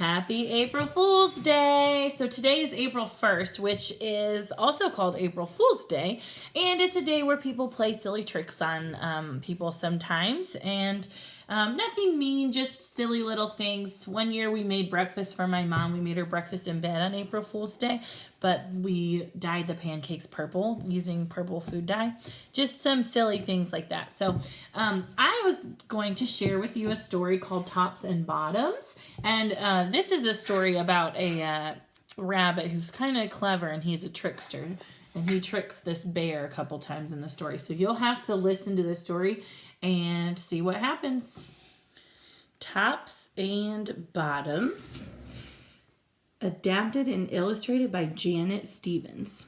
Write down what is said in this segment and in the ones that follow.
Happy April Fool's Day! So today is April 1st, which is also called April Fool's Day. And it's a day where people play silly tricks on people sometimes. And nothing mean, just silly little things. One year we made breakfast for my mom. We made her breakfast in bed on April Fool's Day. But we dyed the pancakes purple using purple food dye. Just some silly things like that. So I was going to share with you a story called Tops and Bottoms. And this is a story about a rabbit who's kind of clever, and he's a trickster. And he tricks this bear a couple times in the story. So you'll have to listen to the story and see what happens. Tops and Bottoms. Adapted and illustrated by Janet Stevens.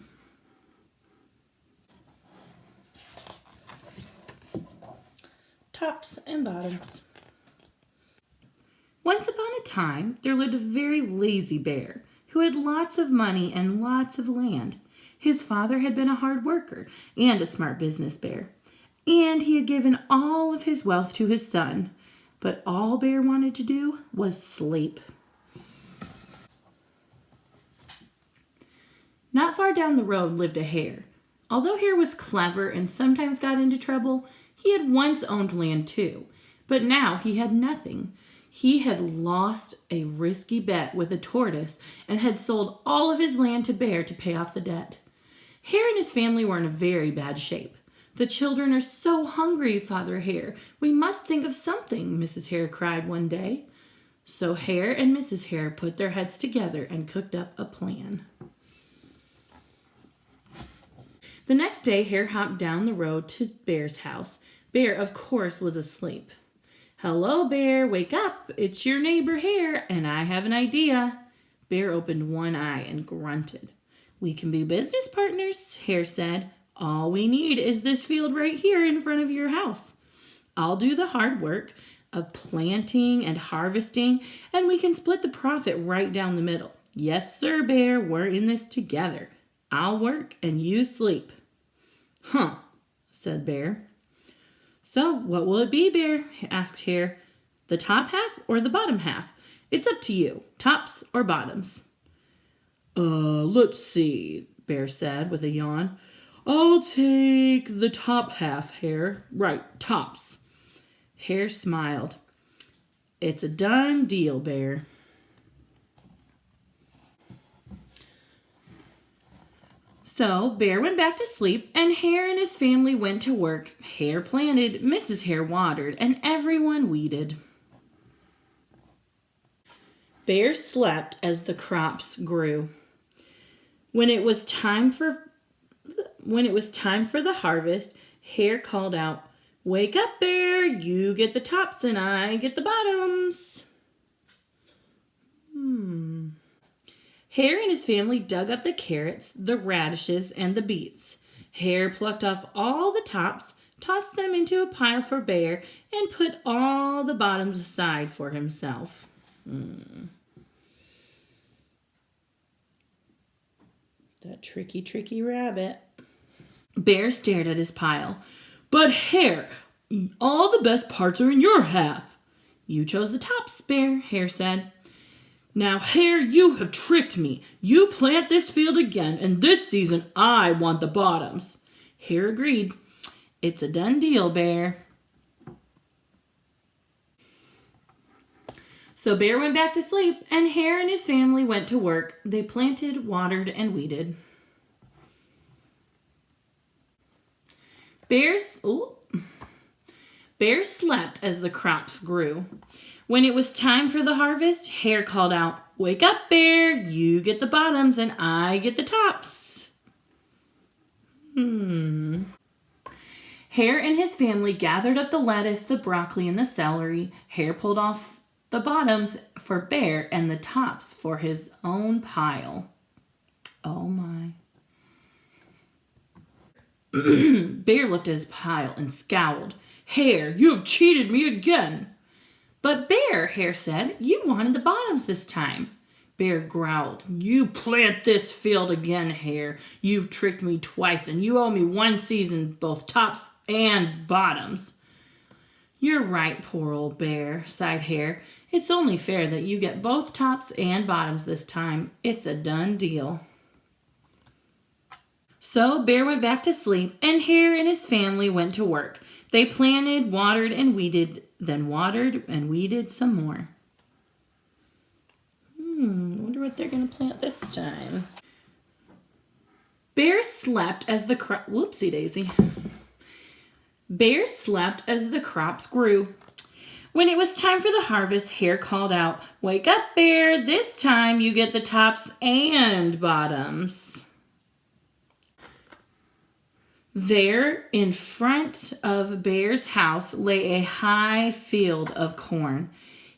Tops and Bottoms. Once upon a time, there lived a very lazy bear who had lots of money and lots of land. His father had been a hard worker and a smart business bear, and he had given all of his wealth to his son. But all Bear wanted to do was sleep. Not far down the road lived a hare. Although Hare was clever and sometimes got into trouble, he had once owned land too. But now he had nothing. He had lost a risky bet with a tortoise and had sold all of his land to Bear to pay off the debt. Hare and his family were in a very bad shape. "The children are so hungry, Father Hare. We must think of something," Mrs. Hare cried one day. So Hare and Mrs. Hare put their heads together and cooked up a plan. The next day, Hare hopped down the road to Bear's house. Bear, of course, was asleep. "Hello, Bear, wake up. It's your neighbor Hare, and I have an idea." Bear opened one eye and grunted. "We can be business partners," Hare said. "All we need is this field right here in front of your house. I'll do the hard work of planting and harvesting, and we can split the profit right down the middle. Yes, sir, Bear, we're in this together. I'll work and you sleep." "Huh," said Bear. "So what will it be, Bear?" asked Hare. "The top half or the bottom half? It's up to you. Tops or bottoms?" Let's see," Bear said with a yawn. "I'll take the top half, Hare. Right, tops." Hare smiled. "It's a done deal, Bear." So Bear went back to sleep, and Hare and his family went to work. Hare planted, Mrs. Hare watered, and everyone weeded. Bear slept as the crops grew. When it was time for the harvest, Hare called out, "Wake up, Bear! You get the tops and I get the bottoms." Hare and his family dug up the carrots, the radishes, and the beets. Hare plucked off all the tops, tossed them into a pile for Bear, and put all the bottoms aside for himself. That tricky rabbit. Bear stared at his pile. "But Hare, all the best parts are in your half." "You chose the tops, Bear," Hare said. "Now, Hare, you have tricked me. You plant this field again, and this season I want the bottoms." Hare agreed. "It's a done deal, Bear." So Bear went back to sleep, and Hare and his family went to work. They planted, watered, and weeded. Bear slept as the crops grew. When it was time for the harvest, Hare called out, "Wake up, Bear! You get the bottoms and I get the tops." Hare and his family gathered up the lettuce, the broccoli, and the celery. Hare pulled off the bottoms for Bear and the tops for his own pile. Oh my. Bear looked at his pile and scowled. "Hare, you have cheated me again." "But Bear," Hare said, "you wanted the bottoms this time." Bear growled. "You plant this field again, Hare. You've tricked me twice, and you owe me one season, both tops and bottoms." "You're right, poor old Bear," sighed Hare, It's only fair that you get both tops and bottoms this time. It's a done deal. So Bear went back to sleep, and Hare and his family went to work. They planted, watered, and weeded, then watered and weeded some more. Wonder what they're going to plant this time. Bear slept as the whoopsie daisy. Bear slept as the crops grew. When it was time for the harvest, Hare called out, "Wake up, Bear! This time you get the tops and bottoms." There, in front of Bear's house, lay a high field of corn.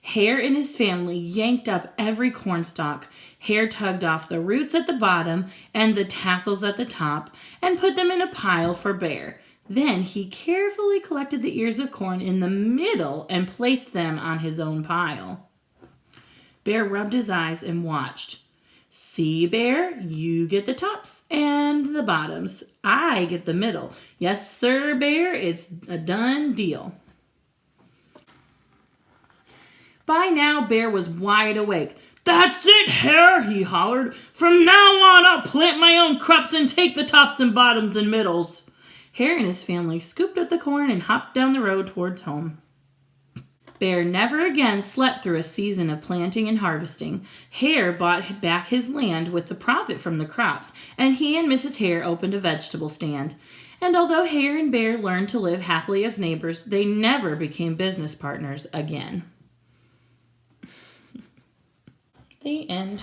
Hare and his family yanked up every cornstalk. Hare tugged off the roots at the bottom and the tassels at the top and put them in a pile for Bear. Then he carefully collected the ears of corn in the middle and placed them on his own pile. Bear rubbed his eyes and watched. "See, Bear, you get the tops and the bottoms. I get the middle. Yes, sir, Bear, it's a done deal." By now, Bear was wide awake. "That's it, Hare," he hollered. "From now on, I'll plant my own crops and take the tops and bottoms and middles." Hare and his family scooped up the corn and hopped down the road towards home. Bear never again slept through a season of planting and harvesting. Hare bought back his land with the profit from the crops, and he and Mrs. Hare opened a vegetable stand. And although Hare and Bear learned to live happily as neighbors, they never became business partners again. The end.